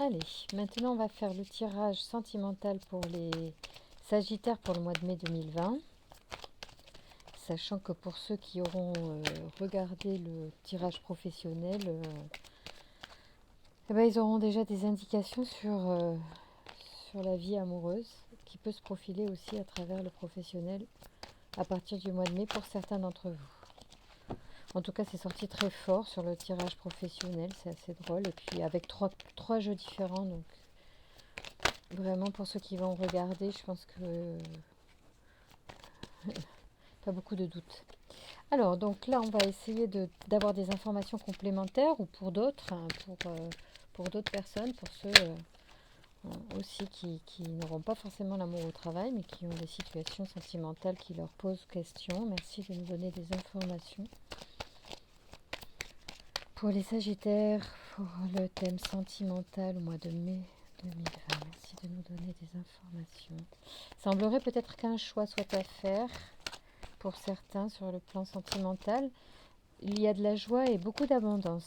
Allez, maintenant on va faire le tirage sentimental pour les Sagittaires pour le mois de mai 2020. Sachant que pour ceux qui auront regardé le tirage professionnel, eh ben, ils auront déjà des indications sur la vie amoureuse qui peut se profiler aussi à travers le professionnel à partir du mois de mai pour certains d'entre vous. En tout cas, c'est sorti très fort sur le tirage professionnel, c'est assez drôle. Et puis avec trois jeux différents, donc vraiment pour ceux qui vont regarder, je pense que pas beaucoup de doutes. Alors, donc là, on va essayer d'avoir des informations complémentaires ou pour d'autres, hein, pour d'autres personnes, pour ceux aussi qui n'auront pas forcément l'amour au travail, mais qui ont des situations sentimentales qui leur posent question. Merci de nous donner des informations. Pour les Sagittaires, pour le thème sentimental au mois de mai 2020, merci de nous donner des informations. Il semblerait peut-être qu'un choix soit à faire pour certains sur le plan sentimental. Il y a de la joie et beaucoup d'abondance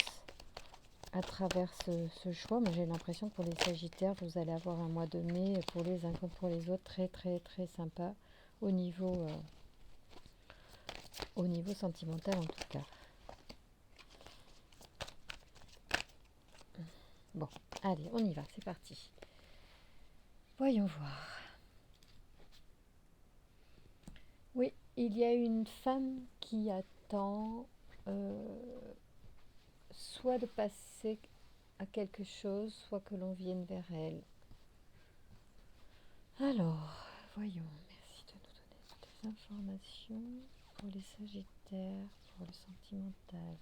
à travers ce choix. Moi, j'ai l'impression que pour les Sagittaires, vous allez avoir un mois de mai pour les uns comme pour les autres très très très sympa au niveau sentimental en tout cas. Bon, allez, on y va, c'est parti. Voyons voir. Oui, il y a une femme qui attend soit de passer à quelque chose, soit que l'on vienne vers elle. Alors, voyons, merci de nous donner des informations pour les Sagittaires, pour le sentimental,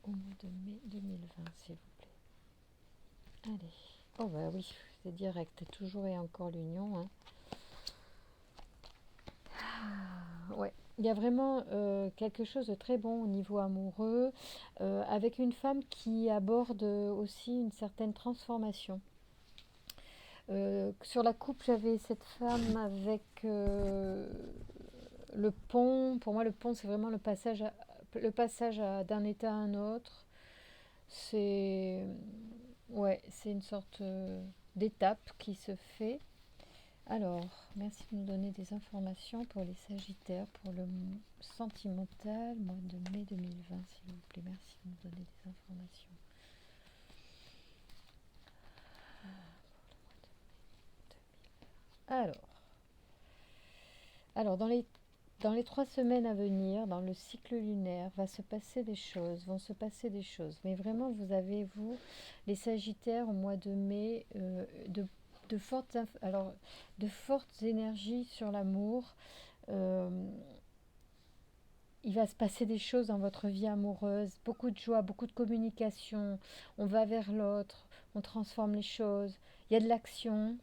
au mois de mai 2020, s'il vous plaît. Allez, oh bah oui, c'est direct, toujours et encore l'union. Hein. Ouais, il y a vraiment quelque chose de très bon au niveau amoureux, avec une femme qui aborde aussi une certaine transformation. Sur la coupe, j'avais cette femme avec le pont. Pour moi, le pont, c'est vraiment le passage d'un état à un autre. C'est ouais, c'est une sorte d'étape qui se fait. Alors, merci de nous donner des informations pour les Sagittaires, pour le sentimental, mois de mai 2020, s'il vous plaît. Merci de nous donner des informations. Alors dans les 3 semaines à venir, dans le cycle lunaire, vont se passer des choses. Mais vraiment, vous avez, vous, les Sagittaires, au mois de mai, de fortes énergies sur l'amour. Euh, il va se passer des choses dans votre vie amoureuse, beaucoup de joie, beaucoup de communication. On va vers l'autre, on transforme les choses. Il y a de l'action,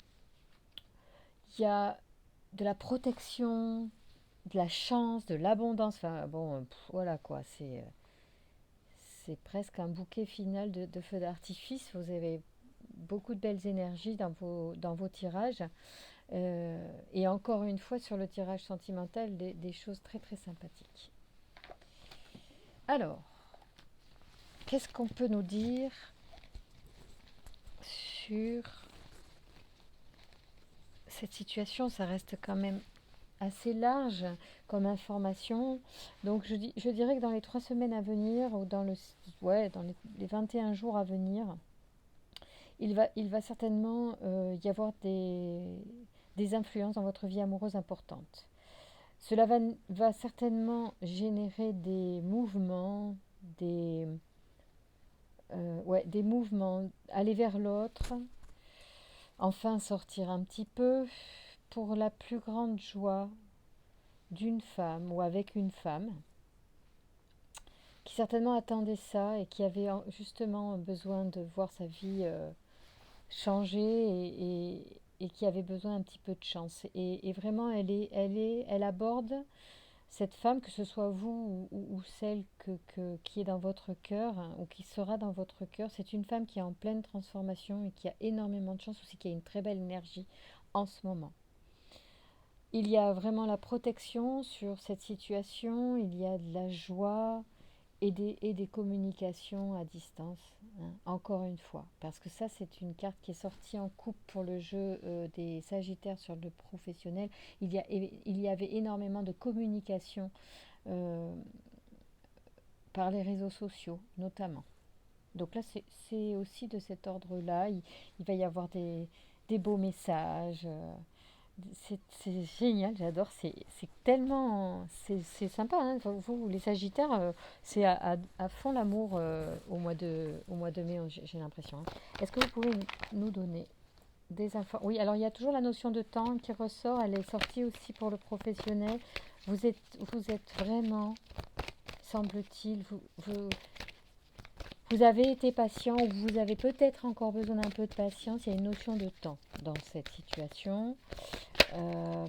il y a de la protection, de la chance, de l'abondance. Enfin bon, voilà quoi, c'est presque un bouquet final de feux d'artifice. Vous avez beaucoup de belles énergies dans vos tirages. Et encore une fois, sur le tirage sentimental, des choses très très sympathiques. Alors, qu'est-ce qu'on peut nous dire sur cette situation? Ça reste quand même assez large comme information. Donc je dirais que dans les 3 semaines à venir, ou dans les 21 jours à venir, il va certainement y avoir des influences dans votre vie amoureuse importantes. Cela va certainement générer des mouvements, des mouvements, aller vers l'autre, enfin sortir un petit peu pour la plus grande joie d'une femme ou avec une femme qui certainement attendait ça et qui avait justement besoin de voir sa vie changer et qui avait besoin un petit peu de chance. Et vraiment, elle aborde cette femme, que ce soit vous ou celle qui est dans votre cœur, hein, ou qui sera dans votre cœur. C'est une femme qui est en pleine transformation et qui a énormément de chance, aussi qui a une très belle énergie en ce moment. Il y a vraiment la protection sur cette situation, il y a de la joie, et des communications à distance, hein, encore une fois. Parce que ça, c'est une carte qui est sortie en coupe pour le jeu des Sagittaires sur le professionnel. Il y avait énormément de communication euh, par les réseaux sociaux, notamment. Donc là, c'est aussi de cet ordre-là. Il va y avoir des beaux messages. C'est génial, j'adore. C'est tellement. C'est sympa, hein. Vous, les Sagittaires, c'est à fond l'amour au mois de mai, j'ai l'impression, hein. Est-ce que vous pouvez nous donner des infos? Oui, alors il y a toujours la notion de temps qui ressort. Elle est sortie aussi pour le professionnel. Vous êtes vraiment, semble-t-il, vous avez été patient ou vous avez peut-être encore besoin d'un peu de patience. Il y a une notion de temps dans cette situation.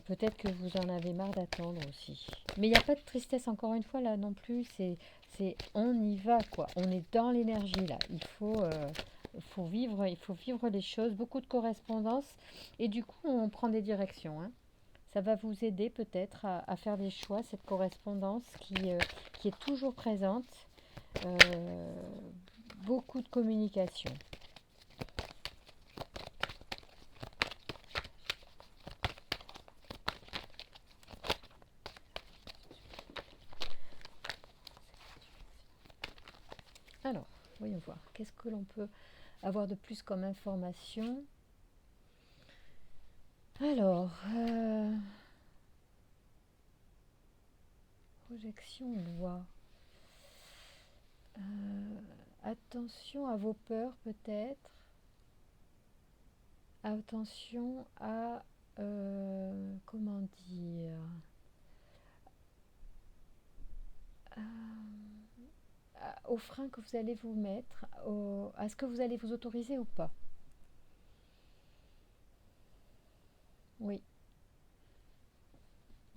Peut-être que vous en avez marre d'attendre aussi. Mais il n'y a pas de tristesse encore une fois là non plus. On y va quoi. On est dans l'énergie là. Il faut vivre les choses. Beaucoup de correspondance et du coup on prend des directions, hein. Ça va vous aider peut-être à faire des choix. Cette correspondance qui est toujours présente. Euh, Beaucoup de communication. Alors, voyons voir. Qu'est-ce que l'on peut avoir de plus comme information? Alors, projection loi. Attention à vos peurs peut-être. Attention à... comment dire, aux freins que vous allez vous mettre, à ce que vous allez vous autoriser ou pas. Oui.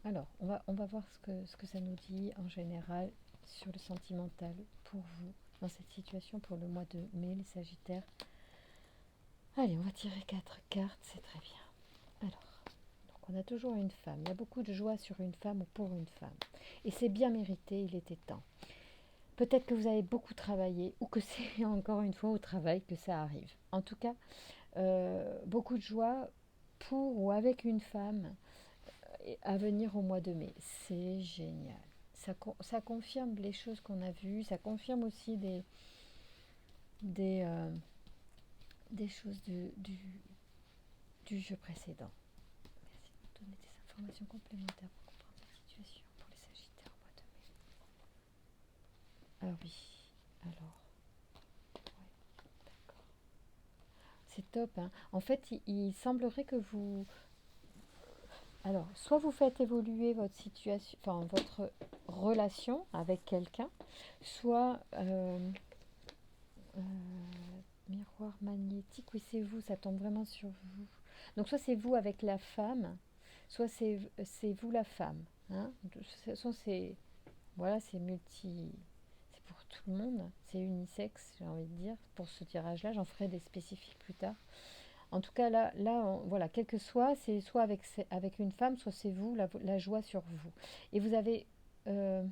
Alors, on va voir ce que ça nous dit en général sur le sentimental pour vous dans cette situation pour le mois de mai, les Sagittaires. Allez, on va tirer 4 cartes, c'est très bien. Alors, donc on a toujours une femme. Il y a beaucoup de joie sur une femme ou pour une femme. Et c'est bien mérité, il était temps. Peut-être que vous avez beaucoup travaillé ou que c'est encore une fois au travail que ça arrive. En tout cas, beaucoup de joie pour ou avec une femme à venir au mois de mai. C'est génial. Ça confirme les choses qu'on a vues, ça confirme aussi des, euh, des choses du jeu précédent. Merci de nous donner des informations complémentaires pour comprendre cette situation pour les Sagittaires au mois de mai. Ah oui, alors, ouais, d'accord. C'est top, hein. En fait, il semblerait que vous... Alors, soit vous faites évoluer votre situation, enfin votre relation avec quelqu'un, soit euh, miroir magnétique, oui c'est vous, ça tombe vraiment sur vous. Donc soit c'est vous avec la femme, soit c'est vous la femme, hein. Soit c'est voilà, c'est pour tout le monde, c'est unisexe, j'ai envie de dire. Pour ce tirage-là, j'en ferai des spécifiques plus tard. En tout cas, voilà, quel que soit, c'est soit avec une femme, soit c'est vous, la joie sur vous. Et vous avez, euh,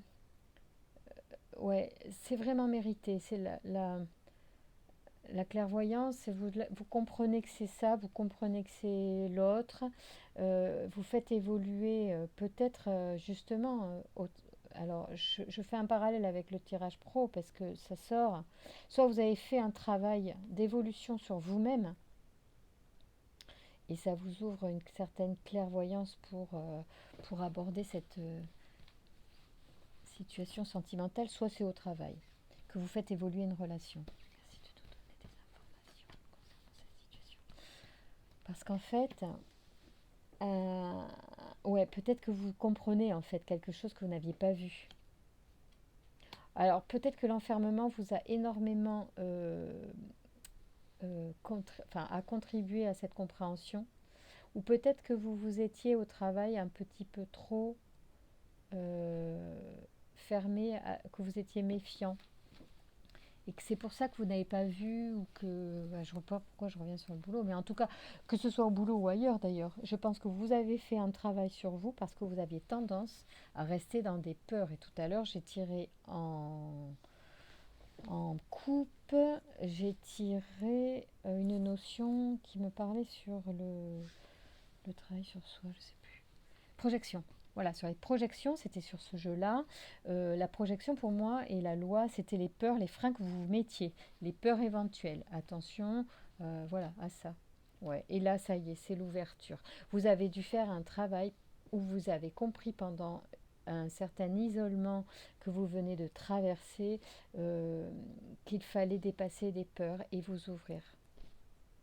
ouais, c'est vraiment mérité. C'est la clairvoyance, vous comprenez que c'est ça, vous comprenez que c'est l'autre. Vous faites évoluer peut-être justement. Alors, je fais un parallèle avec le tirage pro parce que ça sort. Soit vous avez fait un travail d'évolution sur vous-même et ça vous ouvre une certaine clairvoyance pour aborder cette situation sentimentale, soit c'est au travail que vous faites évoluer une relation. Merci de nous donner des informations concernant cette situation. Parce qu'en fait, euh, ouais, peut-être que vous comprenez en fait quelque chose que vous n'aviez pas vu. Alors peut-être que l'enfermement vous a énormément a contribué à cette compréhension. Ou peut-être que vous vous étiez au travail un petit peu trop euh, fermé, que vous étiez méfiant. Et que c'est pour ça que vous n'avez pas vu, ou que... Bah, je ne vois pas pourquoi je reviens sur le boulot, mais en tout cas, que ce soit au boulot ou ailleurs d'ailleurs, je pense que vous avez fait un travail sur vous parce que vous aviez tendance à rester dans des peurs. Et tout à l'heure, j'ai tiré en En coupe, j'ai tiré une notion qui me parlait sur le travail sur soi, je sais plus. Projection. Voilà, sur les projections, c'était sur ce jeu-là. La projection pour moi et la loi, c'était les peurs, les freins que vous mettiez, les peurs éventuelles. Attention, voilà, à ça. Ouais, et là, ça y est, c'est l'ouverture. Vous avez dû faire un travail où vous avez compris pendant un certain isolement que vous venez de traverser qu'il fallait dépasser des peurs et vous ouvrir.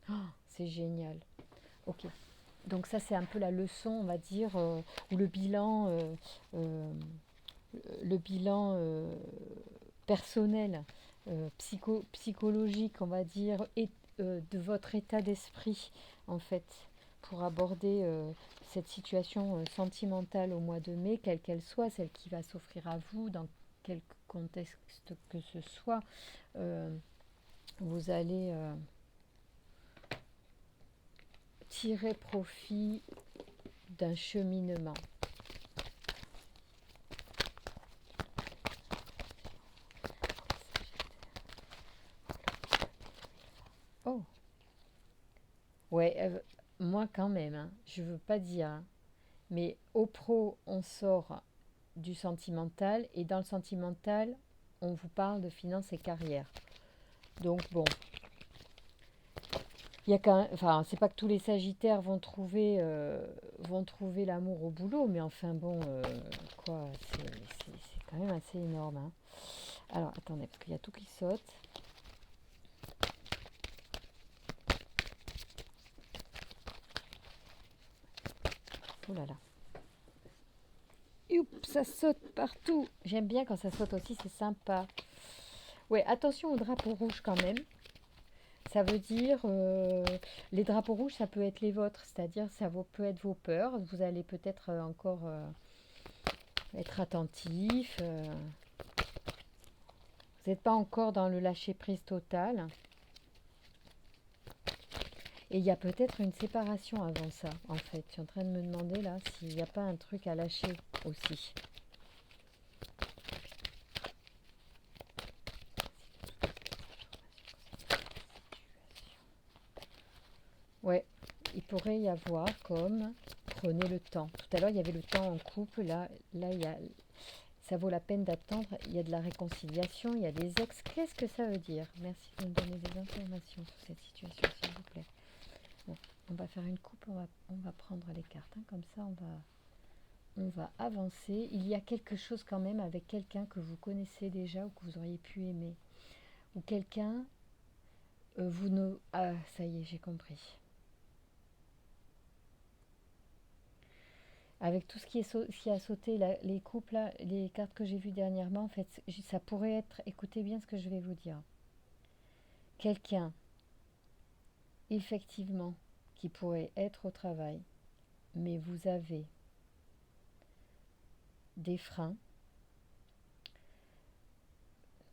Oh, c'est génial. Ok. Donc ça, c'est un peu la leçon, on va dire, ou euh, le bilan personnel, psychologique, on va dire, et de votre état d'esprit, en fait, pour aborder cette situation sentimentale au mois de mai, quelle qu'elle soit, celle qui va s'offrir à vous, dans quel contexte que ce soit, euh, vous allez tirer profit d'un cheminement. Oh, ouais, moi quand même, hein, je veux pas dire, hein, mais au pro, on sort du sentimental et dans le sentimental, on vous parle de finances et carrière. Donc bon, il y a quand même, enfin, c'est pas que tous les Sagittaires vont trouver l'amour au boulot, mais enfin bon, quoi, c'est quand même assez énorme, hein. Alors attendez, parce qu'il y a tout qui saute. Oh là là. Youp, ça saute partout. J'aime bien quand ça saute aussi, c'est sympa. Ouais, attention aux drapeaux rouges quand même. Ça veut dire, les drapeaux rouges, ça peut être les vôtres, c'est-à-dire ça peut être vos peurs. Vous allez peut-être encore être attentif. Vous n'êtes pas encore dans le lâcher-prise total. Et il y a peut-être une séparation avant ça, en fait. Je suis en train de me demander là s'il n'y a pas un truc à lâcher aussi. Ouais, il pourrait y avoir comme prenez le temps. Tout à l'heure, il y avait le temps en couple. Là, ça vaut la peine d'attendre. Il y a de la réconciliation, il y a des ex. Qu'est-ce que ça veut dire? Merci de me donner des informations sur cette situation, s'il vous plaît. Bon, on va faire une coupe, on va prendre les cartes. Hein, comme ça, on va avancer. Il y a quelque chose quand même avec quelqu'un que vous connaissez déjà ou que vous auriez pu aimer. Ou quelqu'un, vous ne... Ah, ça y est, j'ai compris. Avec tout ce qui a sauté, les couples, là, les cartes que j'ai vues dernièrement, en fait, ça pourrait être, écoutez bien ce que je vais vous dire, quelqu'un, effectivement, qui pourrait être au travail, mais vous avez des freins,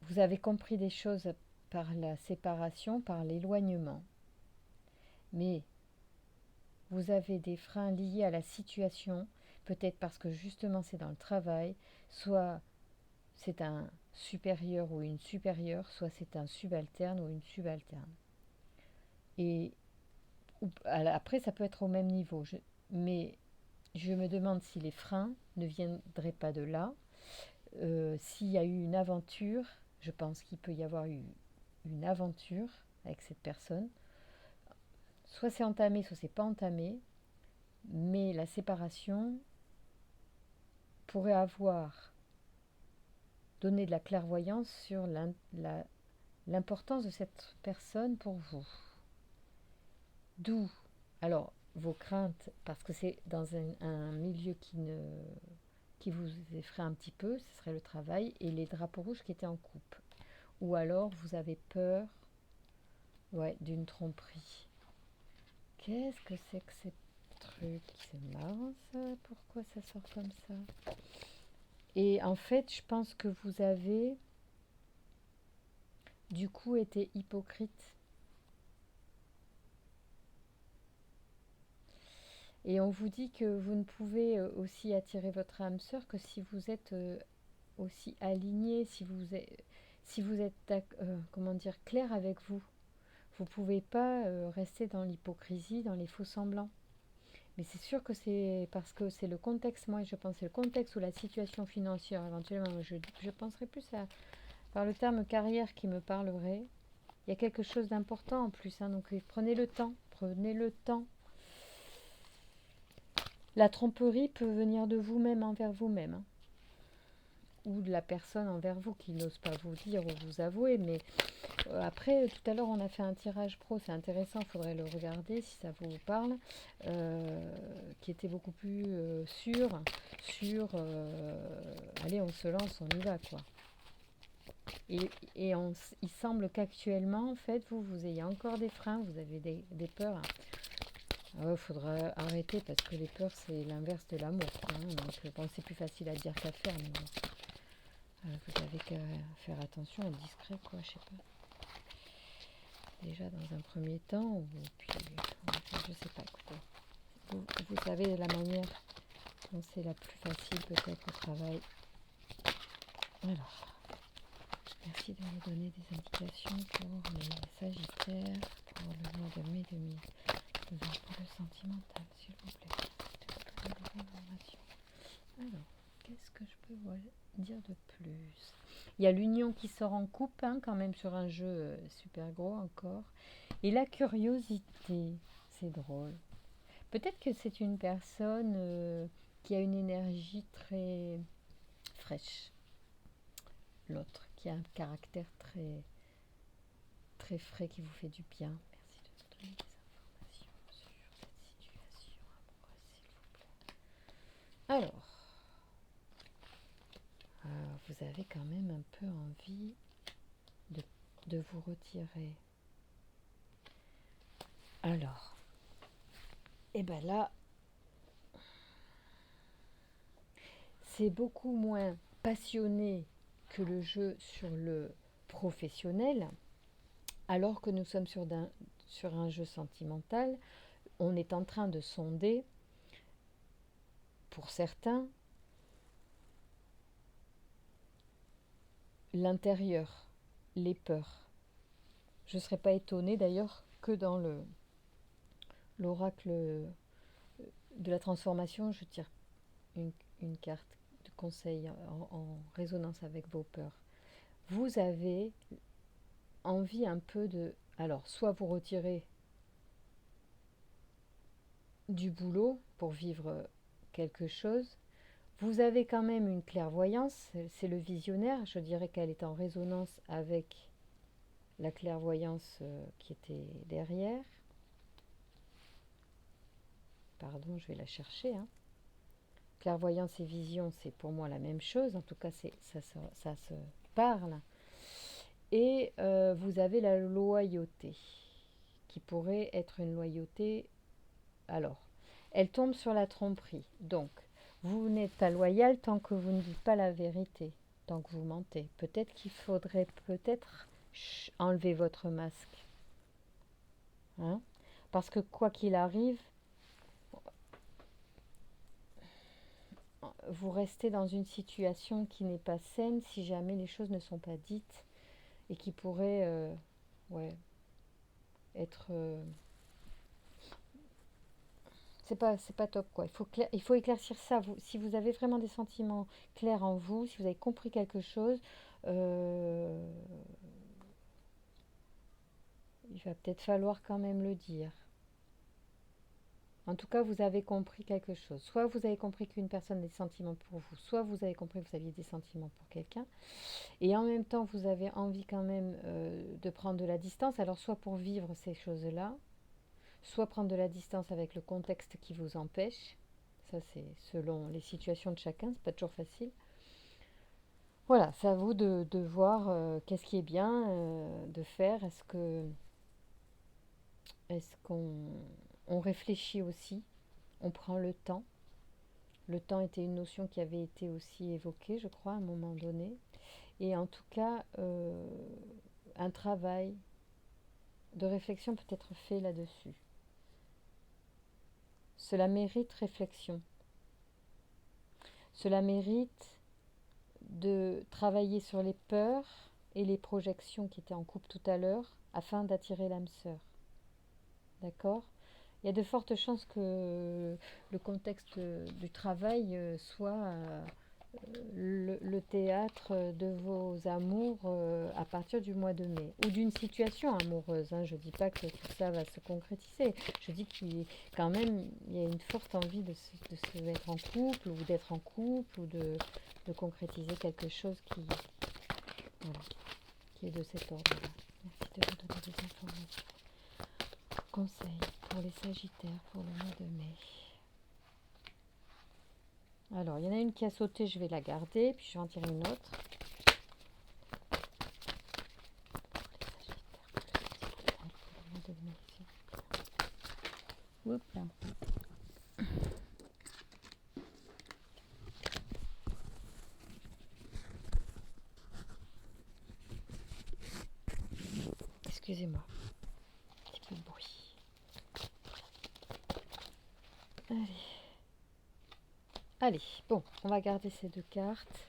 vous avez compris des choses par la séparation, par l'éloignement, mais vous avez des freins liés à la situation, peut-être parce que justement c'est dans le travail, soit c'est un supérieur ou une supérieure, soit c'est un subalterne ou une subalterne. Et après, ça peut être au même niveau. Mais je me demande si les freins ne viendraient pas de là. S'il y a eu une aventure, je pense qu'il peut y avoir eu une aventure avec cette personne. Soit c'est entamé, soit c'est pas entamé. Mais la séparation pourrait avoir donné de la clairvoyance sur l'importance de cette personne pour vous. D'où, alors, vos craintes, parce que c'est dans un milieu qui vous effraie un petit peu, ce serait le travail, et les drapeaux rouges qui étaient en coupe. Ou alors, vous avez peur, ouais, d'une tromperie. Qu'est-ce que c'est que ces trucs? C'est marrant ça, pourquoi ça sort comme ça? Et en fait, je pense que vous avez, du coup, été hypocrite. Et on vous dit que vous ne pouvez aussi attirer votre âme sœur que si vous êtes aussi aligné, si vous êtes, comment dire, clair avec vous, vous ne pouvez pas rester dans l'hypocrisie, dans les faux semblants. Mais c'est sûr que c'est parce que c'est le contexte, moi je pense, c'est le contexte ou la situation financière, éventuellement, je penserais plus par le terme carrière qui me parlerait. Il y a quelque chose d'important en plus, hein, donc prenez le temps, prenez le temps. La tromperie peut venir de vous-même envers vous-même, hein, ou de la personne envers vous qui n'ose pas vous dire ou vous avouer, mais après, tout à l'heure, on a fait un tirage pro, c'est intéressant, il faudrait le regarder si ça vous parle, qui était beaucoup plus sûr, allez, on se lance, on y va, quoi. Et il semble qu'actuellement, en fait, vous ayez encore des freins, vous avez des peurs. Il faudra arrêter parce que les peurs, c'est l'inverse de l'amour, quoi, hein. Donc, bon, c'est plus facile à dire qu'à faire, mais bon, vous avez qu'à faire attention, être discret, quoi, je sais pas. Déjà dans un premier temps, ou puis je sais pas, écoutez. Vous savez la manière dont c'est la plus facile peut-être au travail. Alors, merci de me donner des indications pour les Sagittaires, pour le mois de mai 2020, pour le sentimental, s'il vous plaît. Alors, qu'est-ce que je peux dire de plus? Il y a l'union qui sort en coupe, hein, quand même sur un jeu super gros encore. Et la curiosité, c'est drôle. Peut-être que c'est une personne qui a une énergie très fraîche. L'autre, qui a un caractère très, très frais, qui vous fait du bien. Merci de nous donner des informations sur cette situation amoureuse, s'il vous plaît. Alors, vous avez quand même un peu envie de vous retirer. Alors, et ben là, c'est beaucoup moins passionné que le jeu sur le professionnel, alors que nous sommes sur un jeu sentimental. On est en train de sonder, pour certains, l'intérieur, les peurs. Je ne serais pas étonnée d'ailleurs que dans l'oracle de la transformation, je tire une carte de conseil en résonance avec vos peurs. Vous avez envie un peu de... Alors, soit vous retirez du boulot pour vivre quelque chose. Vous avez quand même une clairvoyance, c'est le visionnaire, je dirais qu'elle est en résonance avec la clairvoyance qui était derrière. Pardon, je vais la chercher, hein. Clairvoyance et vision, c'est pour moi la même chose, en tout cas ça se parle. Et vous avez la loyauté, qui pourrait être une loyauté. Alors, elle tombe sur la tromperie, donc vous n'êtes pas loyal tant que vous ne dites pas la vérité, tant que vous mentez. Peut-être qu'il faudrait enlever votre masque, hein, parce que quoi qu'il arrive, vous restez dans une situation qui n'est pas saine si jamais les choses ne sont pas dites et qui pourrait être... c'est pas top, quoi. Il faut éclaircir ça. Si vous avez vraiment des sentiments clairs en vous, si vous avez compris quelque chose, il va peut-être falloir quand même le dire. En tout cas, vous avez compris quelque chose. Soit vous avez compris qu'une personne a des sentiments pour vous, soit vous avez compris que vous aviez des sentiments pour quelqu'un. Et en même temps, vous avez envie quand même de prendre de la distance. Alors, soit pour vivre ces choses-là, soit prendre de la distance avec le contexte qui vous empêche. Ça, c'est selon les situations de chacun, c'est pas toujours facile. Voilà, c'est à vous de voir qu'est-ce qui est bien de faire. Est-ce qu'on réfléchit aussi, on prend le temps. Le temps était une notion qui avait été aussi évoquée, je crois, à un moment donné. Et en tout cas, un travail de réflexion peut être fait là-dessus. Cela mérite réflexion. Cela mérite de travailler sur les peurs, et les projections qui étaient en couple tout à l'heure afin d'attirer l'âme sœur. D'accord? Il y a de fortes chances que le contexte du travail soit le théâtre de vos amours à partir du mois de mai, ou d'une situation amoureuse. Hein. Je ne dis pas que tout ça va se concrétiser. Je dis quand même, il y a une forte envie de se mettre en couple, ou d'être en couple, ou de concrétiser quelque chose voilà, qui est de cet ordre-là. Merci de vous donner des informations. Conseils pour les Sagittaires pour le mois de mai. Alors, il y en a une qui a sauté, je vais la garder, puis je vais en tirer une autre. Oups là. Excusez-moi, un petit peu de bruit. Allez, bon, on va garder ces deux cartes.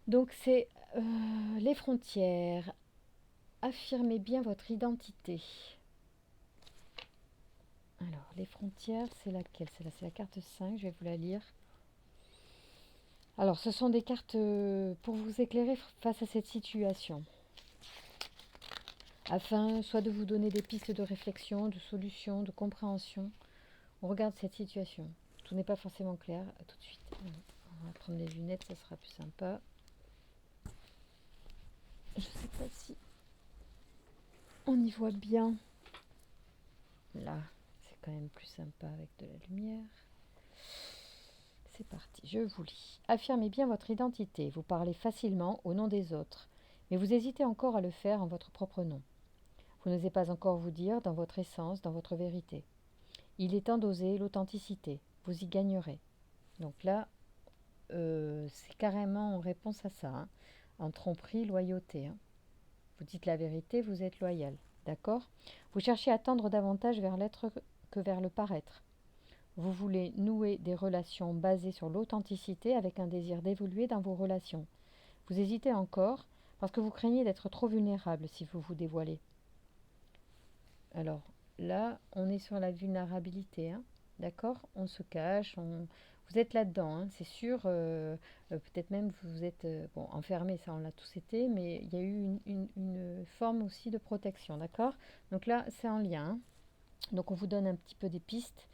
Donc c'est les frontières. Affirmez bien votre identité. Alors, les frontières, c'est laquelle? C'est la carte 5, je vais vous la lire. Alors, ce sont des cartes pour vous éclairer face à cette situation. Afin soit de vous donner des pistes de réflexion, de solution, de compréhension. On regarde cette situation. Tout n'est pas forcément clair. À tout de suite. On va prendre les lunettes, ça sera plus sympa. Je ne sais pas si on y voit bien. Là, c'est quand même plus sympa avec de la lumière. C'est parti, je vous lis. Affirmez bien votre identité. Vous parlez facilement au nom des autres, mais vous hésitez encore à le faire en votre propre nom. Vous n'osez pas encore vous dire dans votre essence, dans votre vérité. Il est temps d'oser l'authenticité. Vous y gagnerez. Donc là, c'est carrément en réponse à ça. Hein. En tromperie, loyauté. Hein. Vous dites la vérité, vous êtes loyal. D'accord? Vous cherchez à tendre davantage vers l'être que vers le paraître. Vous voulez nouer des relations basées sur l'authenticité avec un désir d'évoluer dans vos relations. Vous hésitez encore parce que vous craignez d'être trop vulnérable si vous vous dévoilez. Alors là, on est sur la vulnérabilité. Hein. D'accord? On se cache, vous êtes là-dedans, hein, c'est sûr. Peut-être même vous êtes enfermé, ça on l'a tous été, mais il y a eu une forme aussi de protection. D'accord? Donc là, c'est en lien. Hein. Donc on vous donne un petit peu des pistes.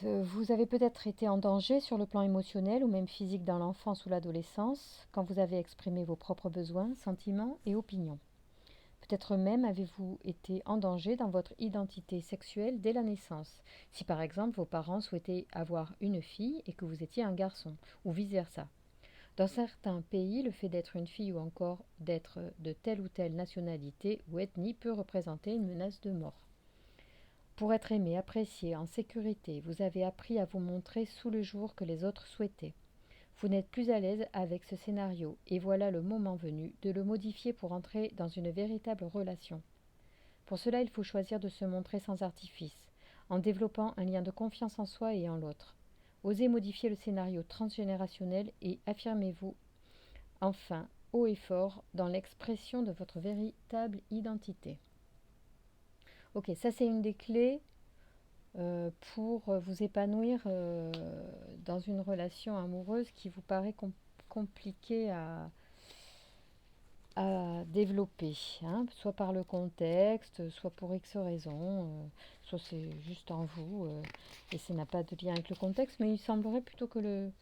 Vous avez peut-être été en danger sur le plan émotionnel ou même physique dans l'enfance ou l'adolescence quand vous avez exprimé vos propres besoins, sentiments et opinions. Peut-être même avez-vous été en danger dans votre identité sexuelle dès la naissance, si par exemple vos parents souhaitaient avoir une fille et que vous étiez un garçon, ou vice-versa. Dans certains pays, le fait d'être une fille ou encore d'être de telle ou telle nationalité ou ethnie peut représenter une menace de mort. Pour être aimé, apprécié, en sécurité, vous avez appris à vous montrer sous le jour que les autres souhaitaient. Vous n'êtes plus à l'aise avec ce scénario et voilà le moment venu de le modifier pour entrer dans une véritable relation. Pour cela, il faut choisir de se montrer sans artifice, en développant un lien de confiance en soi et en l'autre. Osez modifier le scénario transgénérationnel et affirmez-vous enfin haut et fort dans l'expression de votre véritable identité. Ok, ça c'est une des clés pour vous épanouir dans une relation amoureuse qui vous paraît compliquée à développer, hein, soit par le contexte, soit pour X raisons, soit c'est juste en vous et ça n'a pas de lien avec le contexte, mais il semblerait plutôt que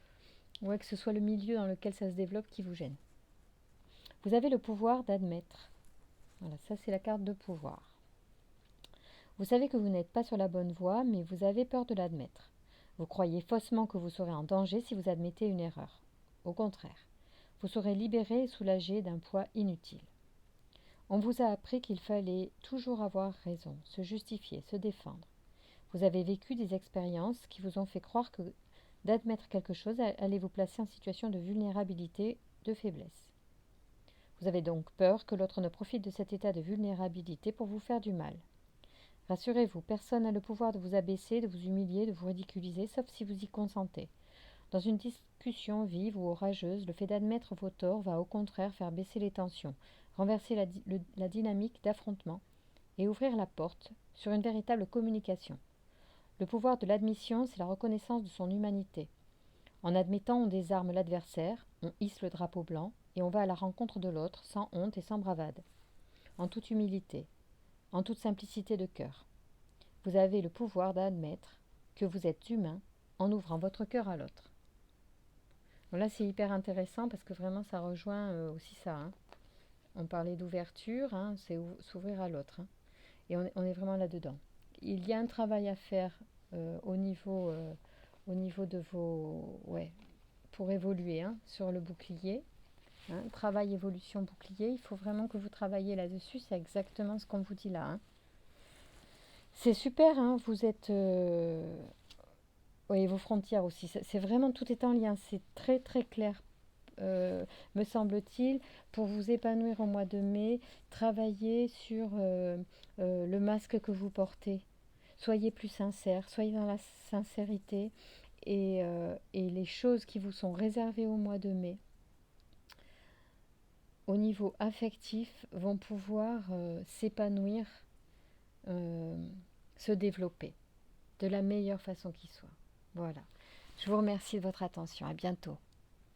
ce soit le milieu dans lequel ça se développe qui vous gêne. Vous avez le pouvoir d'admettre. Voilà, ça c'est la carte de pouvoir. Vous savez que vous n'êtes pas sur la bonne voie, mais vous avez peur de l'admettre. Vous croyez faussement que vous serez en danger si vous admettez une erreur. Au contraire, vous serez libéré et soulagé d'un poids inutile. On vous a appris qu'il fallait toujours avoir raison, se justifier, se défendre. Vous avez vécu des expériences qui vous ont fait croire que d'admettre quelque chose allait vous placer en situation de vulnérabilité, de faiblesse. Vous avez donc peur que l'autre ne profite de cet état de vulnérabilité pour vous faire du mal. Rassurez-vous, personne n'a le pouvoir de vous abaisser, de vous humilier, de vous ridiculiser, sauf si vous y consentez. Dans une discussion vive ou orageuse, le fait d'admettre vos torts va au contraire faire baisser les tensions, renverser la dynamique d'affrontement et ouvrir la porte sur une véritable communication. Le pouvoir de l'admission, c'est la reconnaissance de son humanité. En admettant, on désarme l'adversaire, on hisse le drapeau blanc et on va à la rencontre de l'autre sans honte et sans bravade, en toute humilité, en toute simplicité de cœur. Vous avez le pouvoir d'admettre que vous êtes humain en ouvrant votre cœur à l'autre. Bon, là, c'est hyper intéressant parce que vraiment, ça rejoint aussi ça. Hein. On parlait d'ouverture, hein, c'est s'ouvrir à l'autre. Hein. Et on est vraiment là-dedans. Il y a un travail à faire au niveau de vos... Ouais, pour évoluer hein, sur le bouclier. Hein, travail, évolution, bouclier. Il faut vraiment que vous travaillez là-dessus. C'est exactement ce qu'on vous dit là. Hein. C'est super, hein, vous êtes... Oui, vos frontières aussi. C'est vraiment, tout est en lien. C'est très très clair, me semble-t-il. Pour vous épanouir au mois de mai, travaillez sur le masque que vous portez. Soyez plus sincère, soyez dans la sincérité et les choses qui vous sont réservées au mois de mai, au niveau affectif, vont pouvoir s'épanouir, euh, se développer de la meilleure façon qui soit. Voilà. Je vous remercie de votre attention. À bientôt.